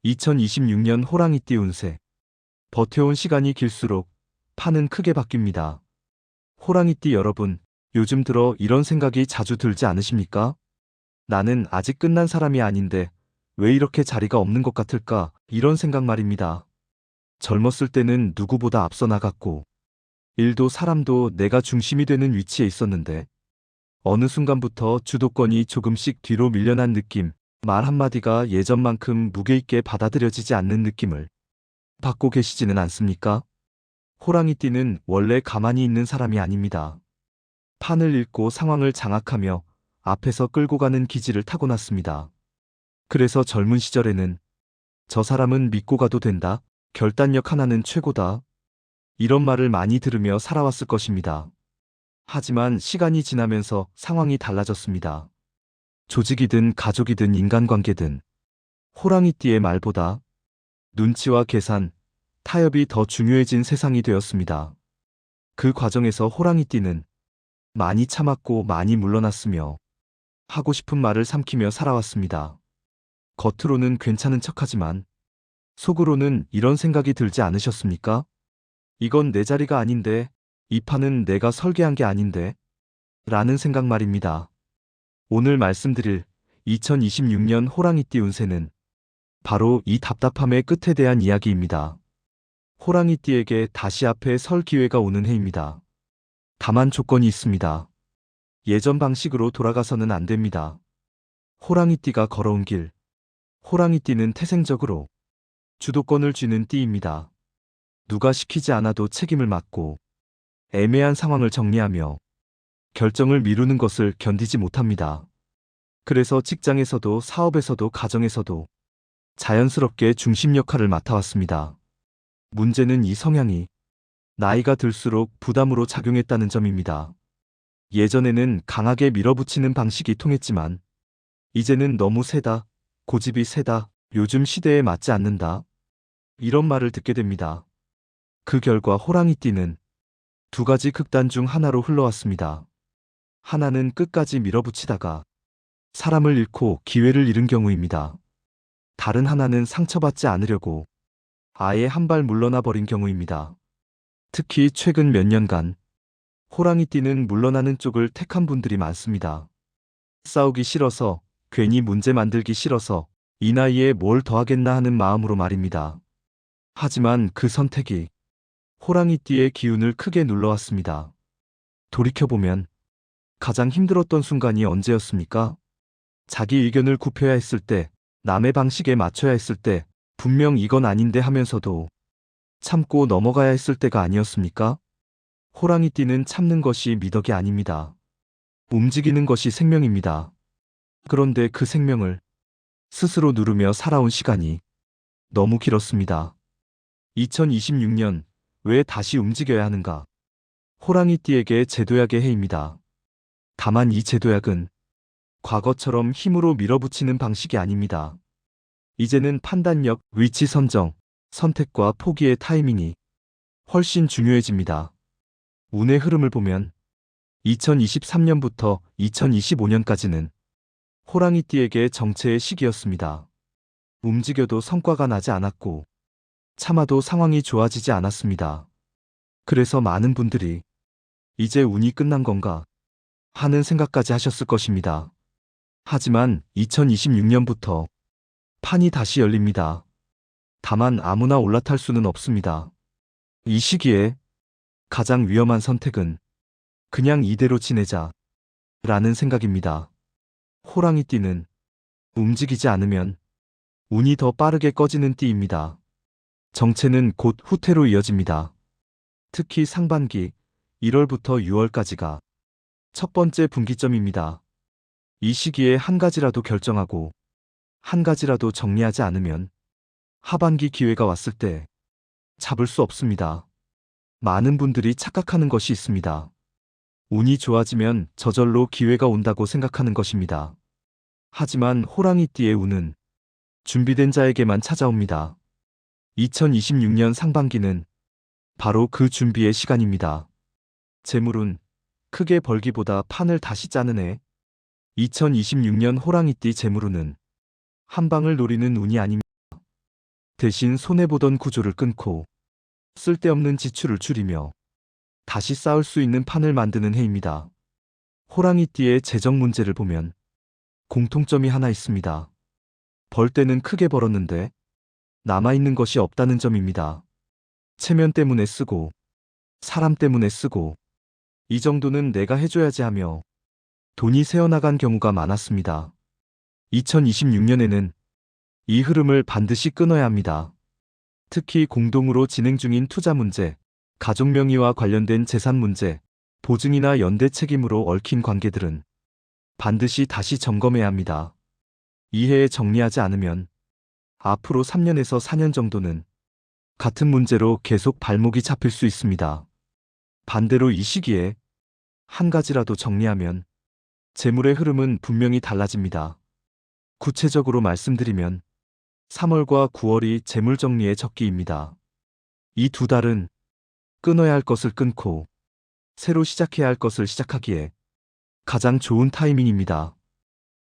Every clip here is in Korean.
2026년 호랑이띠 운세. 버텨온 시간이 길수록 판은 크게 바뀝니다. 호랑이띠 여러분, 요즘 들어 이런 생각이 자주 들지 않으십니까? 나는 아직 끝난 사람이 아닌데 왜 이렇게 자리가 없는 것 같을까? 이런 생각 말입니다. 젊었을 때는 누구보다 앞서 나갔고, 일도 사람도 내가 중심이 되는 위치에 있었는데, 어느 순간부터 주도권이 조금씩 뒤로 밀려난 느낌, 말 한마디가 예전만큼 무게 있게 받아들여지지 않는 느낌을 받고 계시지는 않습니까? 호랑이띠는 원래 가만히 있는 사람이 아닙니다. 판을 읽고 상황을 장악하며 앞에서 끌고 가는 기질을 타고났습니다. 그래서 젊은 시절에는 저 사람은 믿고 가도 된다, 결단력 하나는 최고다, 이런 말을 많이 들으며 살아왔을 것입니다. 하지만 시간이 지나면서 상황이 달라졌습니다. 조직이든 가족이든 인간관계든 호랑이띠의 말보다 눈치와 계산, 타협이 더 중요해진 세상이 되었습니다. 그 과정에서 호랑이띠는 많이 참았고 많이 물러났으며 하고 싶은 말을 삼키며 살아왔습니다. 겉으로는 괜찮은 척하지만 속으로는 이런 생각이 들지 않으셨습니까? 이건 내 자리가 아닌데, 이 판은 내가 설계한 게 아닌데 라는 생각 말입니다. 오늘 말씀드릴 2026년 호랑이띠 운세는 바로 이 답답함의 끝에 대한 이야기입니다. 호랑이띠에게 다시 앞에 설 기회가 오는 해입니다. 다만 조건이 있습니다. 예전 방식으로 돌아가서는 안 됩니다. 호랑이띠가 걸어온 길. 호랑이띠는 태생적으로 주도권을 쥐는 띠입니다. 누가 시키지 않아도 책임을 맡고 애매한 상황을 정리하며 결정을 미루는 것을 견디지 못합니다. 그래서 직장에서도 사업에서도 가정에서도 자연스럽게 중심 역할을 맡아왔습니다. 문제는 이 성향이 나이가 들수록 부담으로 작용했다는 점입니다. 예전에는 강하게 밀어붙이는 방식이 통했지만 이제는 너무 세다, 고집이 세다, 요즘 시대에 맞지 않는다, 이런 말을 듣게 됩니다. 그 결과 호랑이띠는 두 가지 극단 중 하나로 흘러왔습니다. 하나는 끝까지 밀어붙이다가 사람을 잃고 기회를 잃은 경우입니다. 다른 하나는 상처받지 않으려고 아예 한 발 물러나 버린 경우입니다. 특히 최근 몇 년간 호랑이띠는 물러나는 쪽을 택한 분들이 많습니다. 싸우기 싫어서, 괜히 문제 만들기 싫어서, 이 나이에 뭘 더 하겠나 하는 마음으로 말입니다. 하지만 그 선택이 호랑이띠의 기운을 크게 눌러왔습니다. 돌이켜보면 가장 힘들었던 순간이 언제였습니까? 자기 의견을 굽혀야 했을 때, 남의 방식에 맞춰야 했을 때, 분명 이건 아닌데 하면서도 참고 넘어가야 했을 때가 아니었습니까? 호랑이띠는 참는 것이 미덕이 아닙니다. 움직이는 것이 생명입니다. 그런데 그 생명을 스스로 누르며 살아온 시간이 너무 길었습니다. 2026년 왜 다시 움직여야 하는가? 호랑이띠에게 제도약의 해입니다. 다만 이 제도약은 과거처럼 힘으로 밀어붙이는 방식이 아닙니다. 이제는 판단력, 위치 선정, 선택과 포기의 타이밍이 훨씬 중요해집니다. 운의 흐름을 보면 2023년부터 2025년까지는 호랑이띠에게 정체의 시기였습니다. 움직여도 성과가 나지 않았고 참아도 상황이 좋아지지 않았습니다. 그래서 많은 분들이 이제 운이 끝난 건가 하는 생각까지 하셨을 것입니다. 하지만 2026년부터 판이 다시 열립니다. 다만 아무나 올라탈 수는 없습니다. 이 시기에 가장 위험한 선택은 그냥 이대로 지내자 라는 생각입니다. 호랑이띠는 움직이지 않으면 운이 더 빠르게 꺼지는 띠입니다. 정체는 곧 후퇴로 이어집니다. 특히 상반기 1월부터 6월까지가 첫 번째 분기점입니다. 이 시기에 한 가지라도 결정하고 한 가지라도 정리하지 않으면 하반기 기회가 왔을 때 잡을 수 없습니다. 많은 분들이 착각하는 것이 있습니다. 운이 좋아지면 저절로 기회가 온다고 생각하는 것입니다. 하지만 호랑이띠의 운은 준비된 자에게만 찾아옵니다. 2026년 상반기는 바로 그 준비의 시간입니다. 재물운 크게 벌기보다 판을 다시 짜는 해. 2026년 호랑이띠 재물운은 한 방을 노리는 운이 아닙니다. 대신 손해보던 구조를 끊고 쓸데없는 지출을 줄이며 다시 쌓을 수 있는 판을 만드는 해입니다. 호랑이띠의 재정 문제를 보면 공통점이 하나 있습니다. 벌 때는 크게 벌었는데 남아있는 것이 없다는 점입니다. 체면 때문에 쓰고 사람 때문에 쓰고 이 정도는 내가 해줘야지 하며 돈이 새어나간 경우가 많았습니다. 2026년에는 이 흐름을 반드시 끊어야 합니다. 특히 공동으로 진행 중인 투자 문제, 가족 명의와 관련된 재산 문제, 보증이나 연대 책임으로 얽힌 관계들은 반드시 다시 점검해야 합니다. 이 해에 정리하지 않으면 앞으로 3년에서 4년 정도는 같은 문제로 계속 발목이 잡힐 수 있습니다. 반대로 이 시기에 한 가지라도 정리하면 재물의 흐름은 분명히 달라집니다. 구체적으로 말씀드리면 3월과 9월이 재물 정리의 적기입니다. 이 두 달은 끊어야 할 것을 끊고 새로 시작해야 할 것을 시작하기에 가장 좋은 타이밍입니다.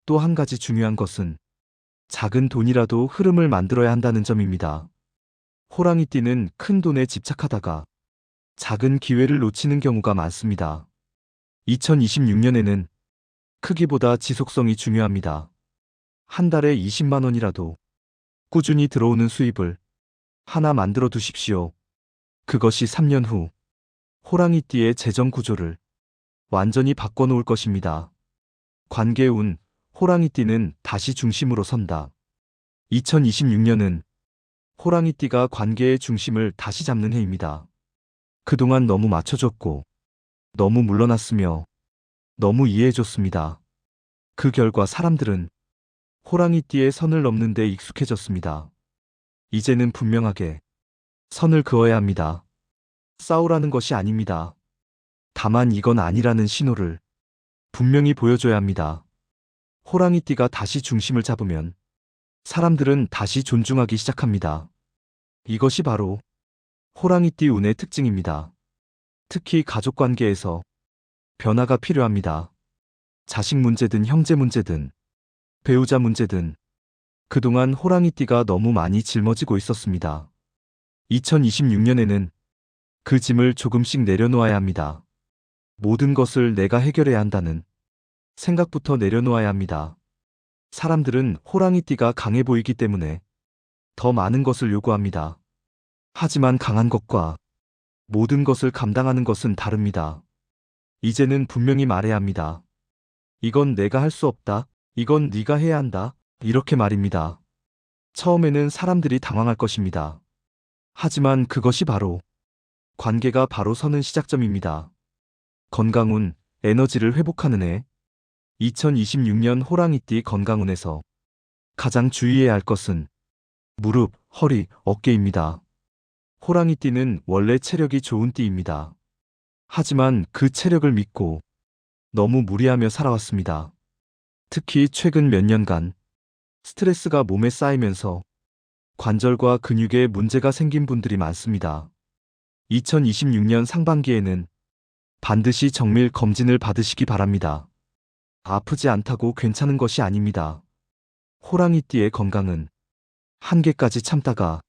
또 한 가지 중요한 것은 작은 돈이라도 흐름을 만들어야 한다는 점입니다. 호랑이띠는 큰 돈에 집착하다가 작은 기회를 놓치는 경우가 많습니다. 2026년에는 크기보다 지속성이 중요합니다. 한 달에 20만 원이라도 꾸준히 들어오는 수입을 하나 만들어 두십시오. 그것이 3년 후 호랑이띠의 재정 구조를 완전히 바꿔놓을 것입니다. 관계운, 호랑이띠는 다시 중심으로 선다. 2026년은 호랑이띠가 관계의 중심을 다시 잡는 해입니다. 그동안 너무 맞춰줬고 너무 물러났으며 너무 이해해줬습니다. 그 결과 사람들은 호랑이띠의 선을 넘는 데 익숙해졌습니다. 이제는 분명하게 선을 그어야 합니다. 싸우라는 것이 아닙니다. 다만 이건 아니라는 신호를 분명히 보여줘야 합니다. 호랑이띠가 다시 중심을 잡으면 사람들은 다시 존중하기 시작합니다. 이것이 바로 호랑이띠 운의 특징입니다. 특히 가족 관계에서 변화가 필요합니다. 자식 문제든 형제 문제든 배우자 문제든 그동안 호랑이띠가 너무 많이 짊어지고 있었습니다. 2026년에는 그 짐을 조금씩 내려놓아야 합니다. 모든 것을 내가 해결해야 한다는 생각부터 내려놓아야 합니다. 사람들은 호랑이띠가 강해 보이기 때문에 더 많은 것을 요구합니다. 하지만 강한 것과 모든 것을 감당하는 것은 다릅니다. 이제는 분명히 말해야 합니다. 이건 내가 할 수 없다. 이건 네가 해야 한다. 이렇게 말입니다. 처음에는 사람들이 당황할 것입니다. 하지만 그것이 바로 관계가 바로 서는 시작점입니다. 건강운, 에너지를 회복하는 해. 2026년 호랑이띠 건강운에서 가장 주의해야 할 것은 무릎, 허리, 어깨입니다. 호랑이띠는 원래 체력이 좋은 띠입니다. 하지만 그 체력을 믿고 너무 무리하며 살아왔습니다. 특히 최근 몇 년간 스트레스가 몸에 쌓이면서 관절과 근육에 문제가 생긴 분들이 많습니다. 2026년 상반기에는 반드시 정밀 검진을 받으시기 바랍니다. 아프지 않다고 괜찮은 것이 아닙니다. 호랑이띠의 건강은 한계까지 참다가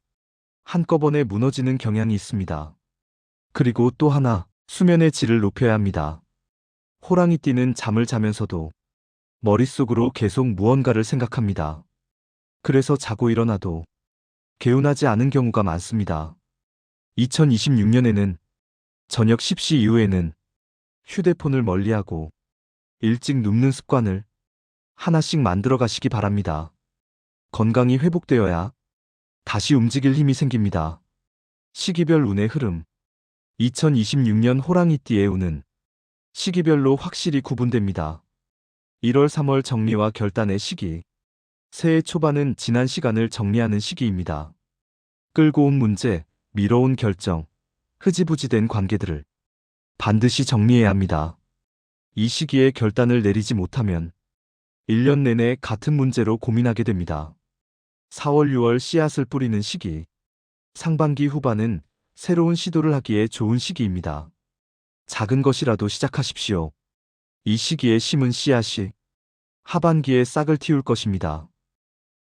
한꺼번에 무너지는 경향이 있습니다. 그리고 또 하나, 수면의 질을 높여야 합니다. 호랑이띠는 잠을 자면서도 머릿속으로 계속 무언가를 생각합니다. 그래서 자고 일어나도 개운하지 않은 경우가 많습니다. 2026년에는 저녁 10시 이후에는 휴대폰을 멀리하고 일찍 눕는 습관을 하나씩 만들어 가시기 바랍니다. 건강이 회복되어야 다시 움직일 힘이 생깁니다. 시기별 운의 흐름. 2026년 호랑이띠의 운은 시기별로 확실히 구분됩니다. 1월 3월 정리와 결단의 시기. 새해 초반은 지난 시간을 정리하는 시기입니다. 끌고 온 문제, 미뤄온 결정, 흐지부지된 관계들을 반드시 정리해야 합니다. 이 시기에 결단을 내리지 못하면 1년 내내 같은 문제로 고민하게 됩니다. 4월 6월 씨앗을 뿌리는 시기. 상반기 후반은 새로운 시도를 하기에 좋은 시기입니다. 작은 것이라도 시작하십시오. 이 시기에 심은 씨앗이 하반기에 싹을 틔울 것입니다.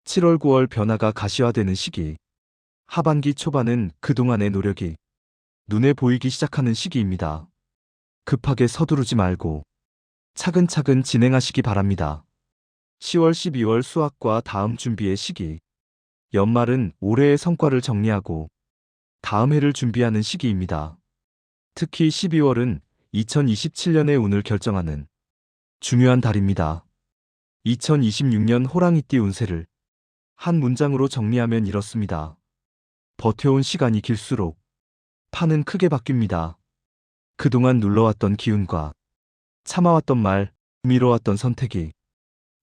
7월 9월 변화가 가시화되는 시기. 하반기 초반은 그동안의 노력이 눈에 보이기 시작하는 시기입니다. 급하게 서두르지 말고 차근차근 진행하시기 바랍니다. 10월, 12월 수학과 다음 준비의 시기. 연말은 올해의 성과를 정리하고 다음 해를 준비하는 시기입니다. 특히 12월은 2027년의 운을 결정하는 중요한 달입니다. 2026년 호랑이띠 운세를 한 문장으로 정리하면 이렇습니다. 버텨온 시간이 길수록 판은 크게 바뀝니다. 그동안 눌러왔던 기운과 참아왔던 말, 미뤄왔던 선택이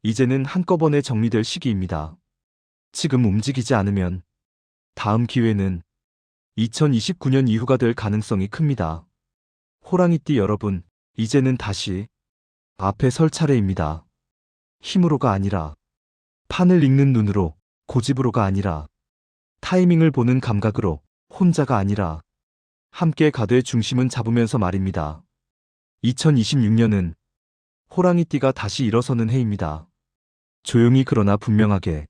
이제는 한꺼번에 정리될 시기입니다. 지금 움직이지 않으면 다음 기회는 2029년 이후가 될 가능성이 큽니다. 호랑이띠 여러분, 이제는 다시 앞에 설 차례입니다. 힘으로가 아니라, 판을 읽는 눈으로, 고집으로가 아니라, 타이밍을 보는 감각으로, 혼자가 아니라, 함께 가되 중심은 잡으면서 말입니다. 2026년은 호랑이띠가 다시 일어서는 해입니다. 조용히 그러나 분명하게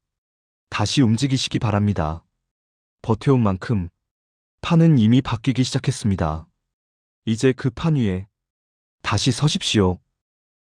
다시 움직이시기 바랍니다. 버텨온 만큼 판은 이미 바뀌기 시작했습니다. 이제 그 판 위에 다시 서십시오.